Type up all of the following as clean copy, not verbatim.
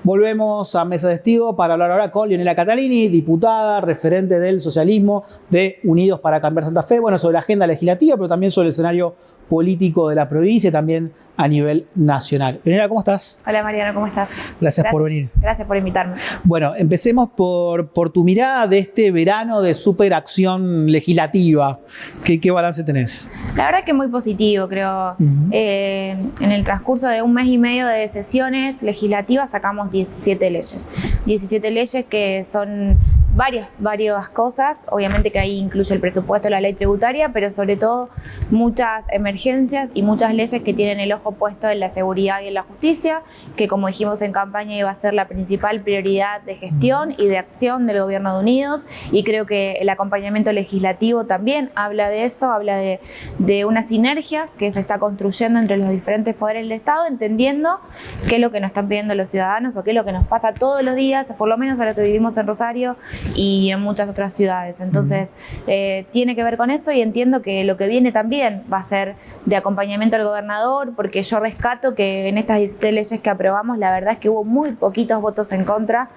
Volvemos a Mesa de Testigo para hablar ahora con Leonela Catalini, diputada, referente del socialismo de Unidos para Cambiar Santa Fe, bueno, sobre la agenda legislativa, pero también sobre el escenario político de la provincia y también a nivel nacional. Leonela, ¿cómo estás? Hola Mariano, ¿cómo estás? Gracias por venir. Gracias por invitarme. Bueno, empecemos por tu mirada de este verano de superacción legislativa. ¿Qué balance tenés? La verdad que muy positivo, creo. En el transcurso de un mes y medio de sesiones legislativas sacamos 17 leyes. 17 leyes que son varias cosas, obviamente que ahí incluye el presupuesto, la ley tributaria, pero sobre todo muchas emergencias y muchas leyes que tienen el ojo puesto en la seguridad y en la justicia, que como dijimos en campaña iba a ser la principal prioridad de gestión y de acción del Gobierno de Unidos, y creo que el acompañamiento legislativo también habla de esto, habla de una sinergia que se está construyendo entre los diferentes poderes del Estado, entendiendo qué es lo que nos están pidiendo los ciudadanos o qué es lo que nos pasa todos los días, por lo menos a lo que vivimos en Rosario y en muchas otras ciudades. Entonces, tiene que ver con eso, y entiendo que lo que viene también va a ser de acompañamiento al gobernador, porque yo rescato que en estas 17 leyes que aprobamos, la verdad es que hubo muy poquitos votos en contra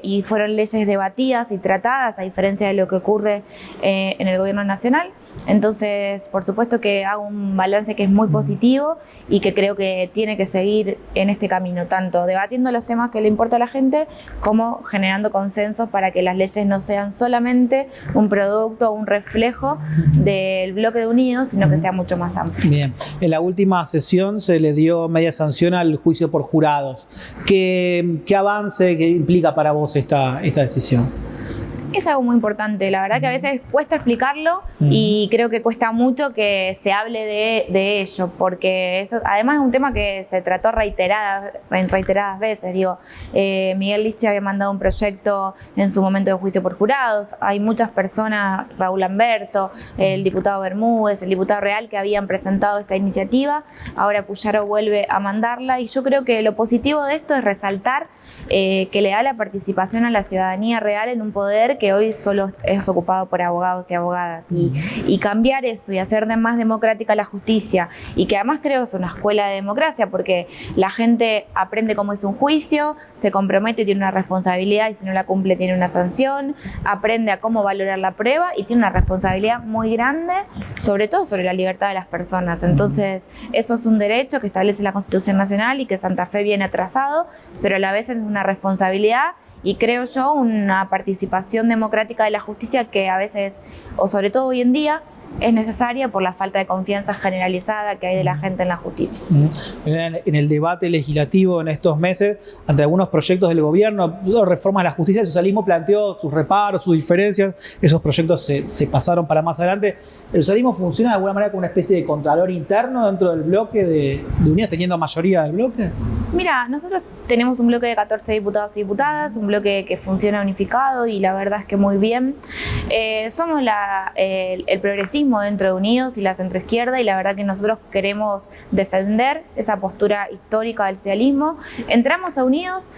y fueron leyes debatidas y tratadas, a diferencia de lo que ocurre en el gobierno nacional. Entonces, por supuesto que hago un balance que es muy positivo y que creo que tiene que seguir en este camino, tanto debatiendo los temas que le importa a la gente como generando consensos para que las leyes no sean solamente un producto o un reflejo del bloque de Unidos, sino que sea mucho más amplio. Bien, en la última sesión se le dio media sanción al juicio por jurados. ¿Qué avance que implica para vos esta decisión? Es algo muy importante, la verdad que a veces cuesta explicarlo y creo que cuesta mucho que se hable de ello, porque eso además es un tema que se trató reiteradas veces. Digo, Miguel Lichte había mandado un proyecto en su momento de juicio por jurados, hay muchas personas, Raúl Lamberto, el diputado Bermúdez, el diputado Real, que habían presentado esta iniciativa, ahora Puyaro vuelve a mandarla, y yo creo que lo positivo de esto es resaltar que le da la participación a la ciudadanía real en un poder que hoy solo es ocupado por abogados y abogadas, y cambiar eso y hacer más democrática la justicia, y que además creo es una escuela de democracia, porque la gente aprende cómo es un juicio, se compromete, tiene una responsabilidad, y si no la cumple tiene una sanción, aprende a cómo valorar la prueba y tiene una responsabilidad muy grande, sobre todo sobre la libertad de las personas. Entonces eso es un derecho que establece la Constitución Nacional y que Santa Fe viene atrasado, pero a la vez es una responsabilidad, y creo yo una participación democrática de la justicia que a veces, o sobre todo hoy en día, es necesaria por la falta de confianza generalizada que hay de la gente en la justicia. En el debate legislativo en estos meses, ante algunos proyectos del gobierno, reformas a la justicia, el socialismo planteó sus reparos, sus diferencias, esos proyectos se pasaron para más adelante. ¿El socialismo funciona de alguna manera como una especie de contralor interno dentro del bloque de Unidos, teniendo mayoría del bloque? Mira, nosotros tenemos un bloque de 14 diputados y diputadas, un bloque que funciona unificado, y la verdad es que muy bien. Somos el progresismo dentro de Unidos y la centroizquierda, y la verdad que nosotros queremos defender esa postura histórica del socialismo. Entramos a Unidos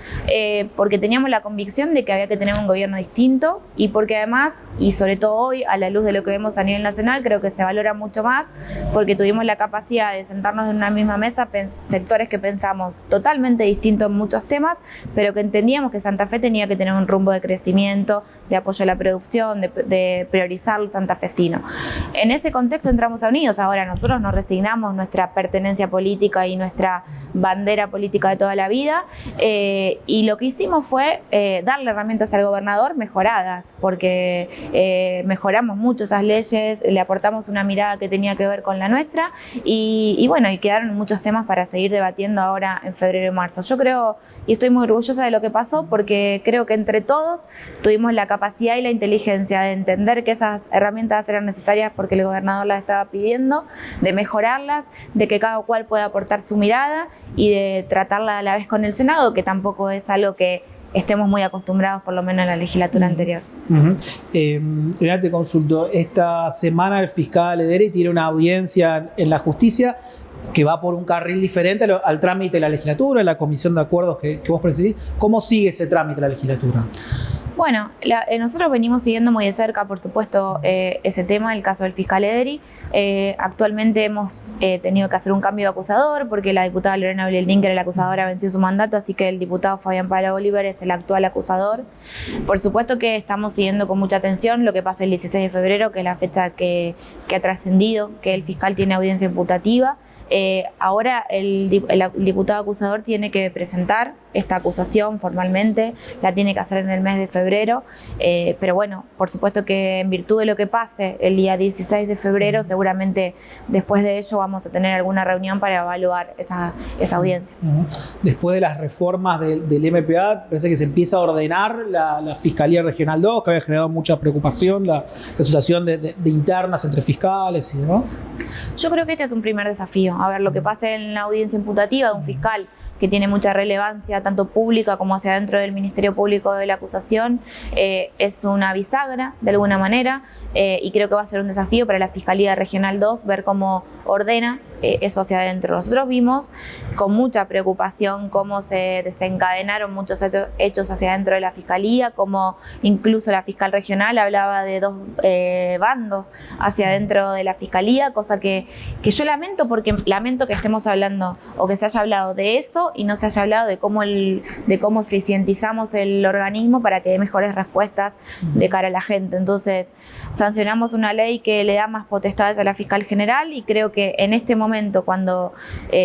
porque teníamos la convicción de que había que tener un gobierno distinto, y porque además, y sobre todo hoy, a la luz de lo que vemos a nivel nacional, creo que se valora mucho más, porque tuvimos la capacidad de sentarnos en una misma mesa sectores que pensamos totalmente distintos en muchos temas, pero que entendíamos que Santa Fe tenía que tener un rumbo de crecimiento, de apoyo a la producción, de priorizar lo santafesino. En ese contexto entramos a Unidos. Ahora nosotros no resignamos nuestra pertenencia política y nuestra bandera política de toda la vida, y lo que hicimos fue darle herramientas al gobernador mejoradas, porque mejoramos mucho esas leyes, le aportamos una mirada que tenía que ver con la nuestra, y bueno, y quedaron muchos temas para seguir debatiendo ahora en febrero y marzo. Yo creo, y estoy muy orgullosa de lo que pasó, porque creo que entre todos tuvimos la capacidad y la inteligencia de entender que esas herramientas eran necesarias porque el gobernador las estaba pidiendo, de mejorarlas, de que cada cual pueda aportar su mirada y de tratarla a la vez con el Senado, que tampoco es algo que estemos muy acostumbrados, por lo menos en la legislatura anterior. Te consulto, esta semana el fiscal Ederi tiene una audiencia en la justicia que va por un carril diferente al trámite de la legislatura, la comisión de acuerdos que vos presidís. ¿Cómo sigue ese trámite de la legislatura? Bueno, nosotros venimos siguiendo muy de cerca, por supuesto, ese tema, el caso del fiscal Ederi. Actualmente hemos tenido que hacer un cambio de acusador porque la diputada Lorena Bleldín, que era la acusadora, venció su mandato, así que el diputado Fabián Pablo Bolívar es el actual acusador. Por supuesto que estamos siguiendo con mucha atención lo que pasa el 16 de febrero, que es la fecha que ha trascendido, que el fiscal tiene audiencia imputativa. Ahora el diputado acusador tiene que presentar esta acusación formalmente, la tiene que hacer en el mes de febrero, pero bueno, por supuesto que en virtud de lo que pase el día 16 de febrero, seguramente después de ello vamos a tener alguna reunión para evaluar esa audiencia. Después de las reformas del MPA, parece que se empieza a ordenar la Fiscalía Regional 2, que había generado mucha preocupación, la situación de internas entre fiscales y demás. Yo creo que este es un primer desafío. A ver, lo que pase en la audiencia imputativa de un fiscal que tiene mucha relevancia, tanto pública como hacia dentro del Ministerio Público de la acusación, es una bisagra, de alguna manera, y creo que va a ser un desafío para la Fiscalía Regional 2 ver cómo ordena eso hacia adentro. Nosotros vimos con mucha preocupación cómo se desencadenaron muchos hechos hacia adentro de la Fiscalía, cómo incluso la fiscal regional hablaba de dos bandos hacia adentro de la Fiscalía, cosa que yo lamento, porque lamento que estemos hablando o que se haya hablado de eso y no se haya hablado de cómo eficientizamos el organismo para que dé mejores respuestas de cara a la gente. Entonces, sancionamos una ley que le da más potestades a la fiscal general y creo que en este momento, cuando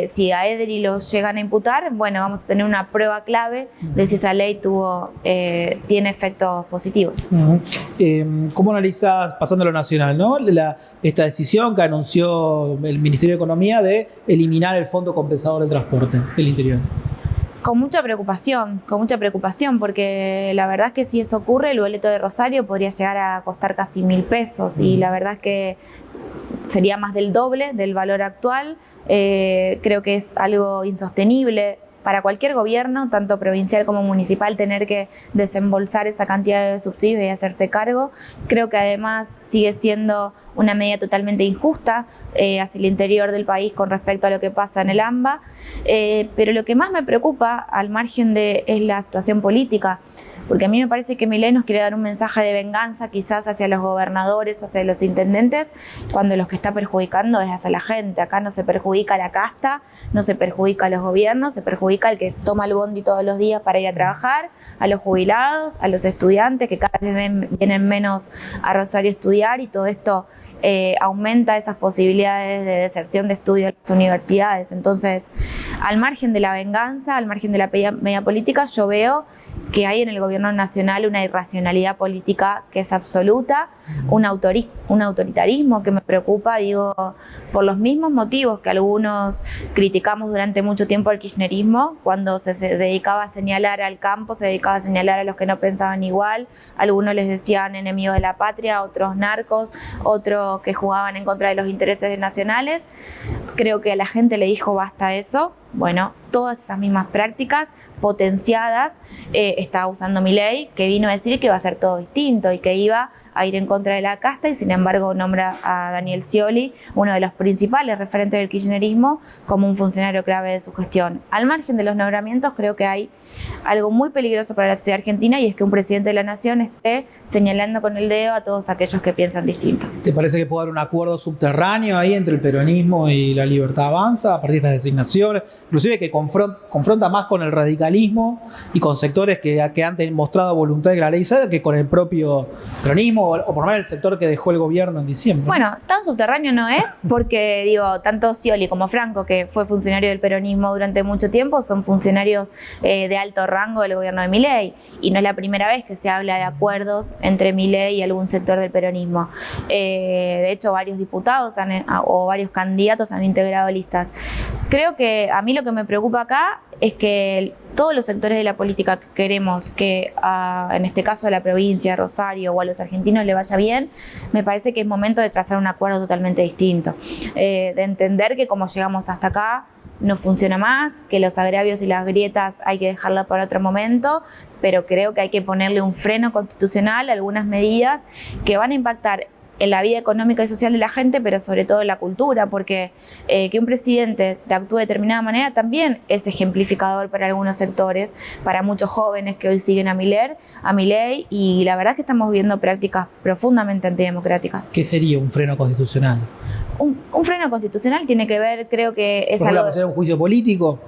si a Ederi lo llegan a imputar, bueno, vamos a tener una prueba clave de si esa ley tiene efectos positivos. ¿Cómo analizas, pasando a lo nacional, ¿no? Esta decisión que anunció el Ministerio de Economía de eliminar el Fondo Compensador del Transporte del Interior? Con mucha preocupación, porque la verdad es que si eso ocurre, el boleto de Rosario podría llegar a costar casi 1.000 pesos y la verdad es que sería más del doble del valor actual. Creo que es algo insostenible para cualquier gobierno, tanto provincial como municipal, tener que desembolsar esa cantidad de subsidios y hacerse cargo. Creo que además sigue siendo una medida totalmente injusta hacia el interior del país con respecto a lo que pasa en el AMBA. Pero lo que más me preocupa, al margen es la situación política, porque a mí me parece que Milei nos quiere dar un mensaje de venganza quizás hacia los gobernadores o hacia los intendentes, cuando los que está perjudicando es hacia la gente. Acá no se perjudica a la casta, no se perjudica a los gobiernos, se perjudica al que toma el bondi todos los días para ir a trabajar, a los jubilados, a los estudiantes que cada vez vienen menos a Rosario a estudiar, y todo esto aumenta esas posibilidades de deserción de estudio en las universidades. Entonces, al margen de la venganza, al margen de la medida política, yo veo que hay en el gobierno nacional una irracionalidad política que es absoluta, un autoritarismo que me preocupa, digo, por los mismos motivos que algunos criticamos durante mucho tiempo al kirchnerismo, cuando se dedicaba a señalar al campo, se dedicaba a señalar a los que no pensaban igual, algunos les decían enemigos de la patria, otros narcos, otros que jugaban en contra de los intereses nacionales. Creo que a la gente le dijo basta eso. Bueno, todas esas mismas prácticas potenciadas está usando Milei, que vino a decir que iba a ser todo distinto y que iba a ir en contra de la casta, y sin embargo nombra a Daniel Scioli, uno de los principales referentes del kirchnerismo, como un funcionario clave de su gestión. Al margen de los nombramientos, creo que hay algo muy peligroso para la sociedad argentina, y es que un presidente de la nación esté señalando con el dedo a todos aquellos que piensan distinto. ¿Te parece que puede haber un acuerdo subterráneo ahí entre el peronismo y la Libertad Avanza a partir de estas designaciones? Inclusive que confronta más con el radicalismo y con sectores que han mostrado voluntad de que la ley salga que con el propio peronismo, o por lo menos el sector que dejó el gobierno en diciembre. Bueno, tan subterráneo no es, porque digo, tanto Scioli como Franco, que fue funcionario del peronismo durante mucho tiempo, son funcionarios de alto rango del gobierno de Milei, y no es la primera vez que se habla de acuerdos entre Milei y algún sector del peronismo. De hecho, varios diputados o varios candidatos han integrado listas. Creo que a mí lo que me preocupa acá es que todos los sectores de la política que queremos que en este caso a la provincia, a Rosario o a los argentinos le vaya bien, me parece que es momento de trazar un acuerdo totalmente distinto, de entender que como llegamos hasta acá no funciona más, que los agravios y las grietas hay que dejarlas para otro momento, pero creo que hay que ponerle un freno constitucional a algunas medidas que van a impactar la vida económica y social de la gente, pero sobre todo en la cultura, porque que un presidente actúe de determinada manera también es ejemplificador para algunos sectores, para muchos jóvenes que hoy siguen a Milei, y la verdad es que estamos viendo prácticas profundamente antidemocráticas. ¿Qué sería un freno constitucional? Un freno constitucional tiene que ver, creo que es ¿Por ejemplo, algo... hacer un juicio político?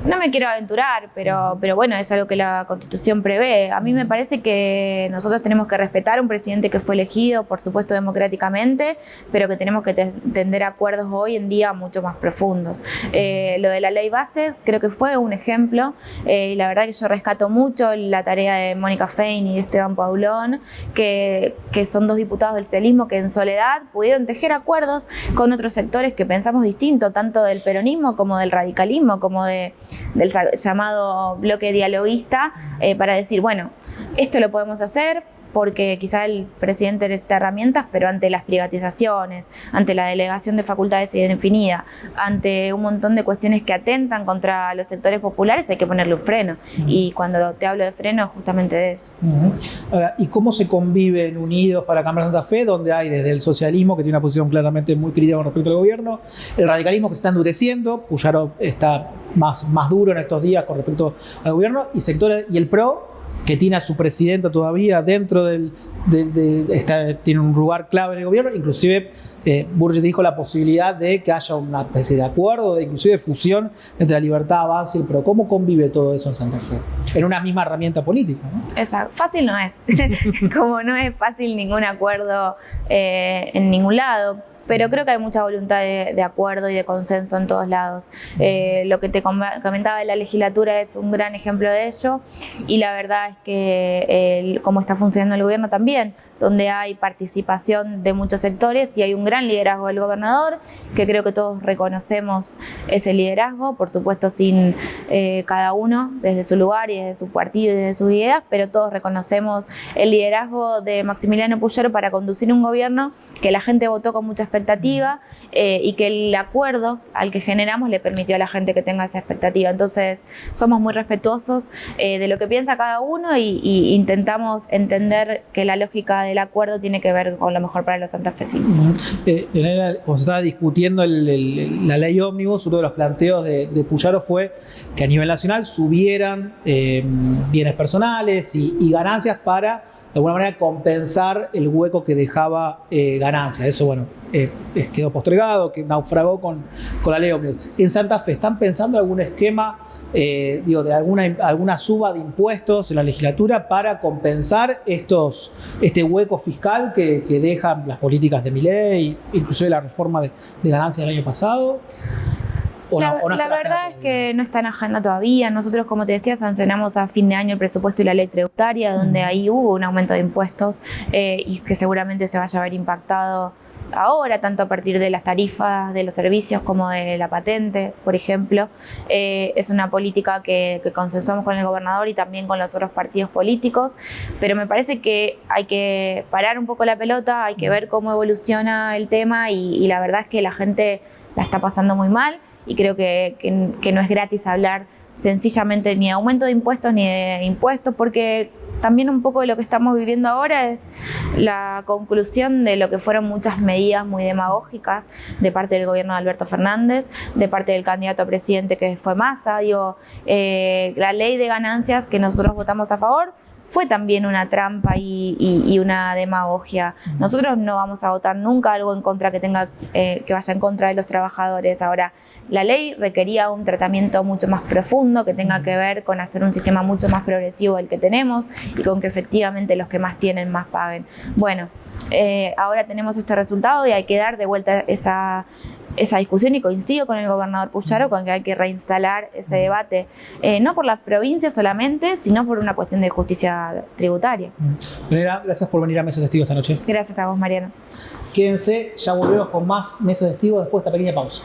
No me quiero aventurar, pero bueno, es algo que la Constitución prevé. A mí me parece que nosotros tenemos que respetar a un presidente que fue elegido, por supuesto, democráticamente, pero que tenemos que tender a acuerdos hoy en día mucho más profundos. Lo de la ley base creo que fue un ejemplo, y la verdad que yo rescato mucho la tarea de Mónica Fein y de Esteban Paulón, que son dos diputados del socialismo que en soledad pudieron tejer acuerdos con otros sectores que pensamos distinto, tanto del peronismo como del radicalismo, como del llamado bloque dialoguista, para decir, bueno, esto lo podemos hacer porque quizá el presidente necesita herramientas, pero ante las privatizaciones, ante la delegación de facultades indefinida, ante un montón de cuestiones que atentan contra los sectores populares, hay que ponerle un freno. Y cuando te hablo de freno, justamente de eso. Ahora, ¿y cómo se convive en Unidos para Cámara de Santa Fe, donde hay desde el socialismo, que tiene una posición claramente muy crítica con respecto al gobierno, el radicalismo que se está endureciendo, Puyaro está más duro en estos días con respecto al gobierno, y sectores, y el PRO, que tiene a su presidenta todavía dentro tiene un lugar clave en el gobierno, inclusive Burgess dijo la posibilidad de que haya una especie de acuerdo, inclusive de fusión entre la Libertad Avanza y el PRO. ¿Cómo convive todo eso en Santa Fe? En una misma herramienta política, ¿no? Exacto. Fácil no es, como no es fácil ningún acuerdo en ningún lado. Pero creo que hay mucha voluntad de acuerdo y de consenso en todos lados. Lo que te comentaba de la legislatura es un gran ejemplo de ello, y la verdad es que cómo está funcionando el gobierno también, donde hay participación de muchos sectores y hay un gran liderazgo del gobernador, que creo que todos reconocemos ese liderazgo, por supuesto sin cada uno desde su lugar y desde su partido y desde sus ideas, pero todos reconocemos el liderazgo de Maximiliano Puyaro para conducir un gobierno que la gente votó con mucha expectativa, y que el acuerdo al que generamos le permitió a la gente que tenga esa expectativa. Entonces somos muy respetuosos de lo que piensa cada uno, y intentamos entender que la lógica del acuerdo tiene que ver con lo mejor para los santafesinos. Cuando se estaba discutiendo la ley ómnibus, uno de los planteos de Puyaro fue que a nivel nacional subieran bienes personales y ganancias para de alguna manera compensar el hueco que dejaba ganancias. Eso, bueno, quedó postergado, que naufragó con la ley ómnibus. En Santa Fe, ¿están pensando algún esquema de alguna suba de impuestos en la legislatura para compensar este hueco fiscal que dejan las políticas de Milei, inclusive la reforma de ganancias del año pasado? La verdad es que no está en agenda todavía. Nosotros, como te decía, sancionamos a fin de año el presupuesto y la ley tributaria, donde ahí hubo un aumento de impuestos, y que seguramente se vaya a ver impactado ahora, tanto a partir de las tarifas de los servicios como de la patente, por ejemplo. Es una política que consensuamos con el gobernador y también con los otros partidos políticos, pero me parece que hay que parar un poco la pelota, hay que ver cómo evoluciona el tema, y la verdad es que la gente la está pasando muy mal, y creo que no es gratis hablar sencillamente ni de aumento de impuestos ni de impuestos, porque también un poco de lo que estamos viviendo ahora es la conclusión de lo que fueron muchas medidas muy demagógicas de parte del gobierno de Alberto Fernández, de parte del candidato a presidente que fue Massa. La ley de ganancias que nosotros votamos a favor fue también una trampa y una demagogia. Nosotros no vamos a votar nunca algo en contra que vaya en contra de los trabajadores. Ahora, la ley requería un tratamiento mucho más profundo, que tenga que ver con hacer un sistema mucho más progresivo del que tenemos, y con que efectivamente los que más tienen más paguen. Bueno, ahora tenemos este resultado y hay que dar de vuelta esa discusión, y coincido con el gobernador Puyaro con que hay que reinstalar ese debate, no por las provincias solamente, sino por una cuestión de justicia tributaria. Mariana, gracias por venir a Mesa de Testigos esta noche. Gracias a vos, Mariano. Quédense, ya volvemos con más Mesa de Testigos después de esta pequeña pausa.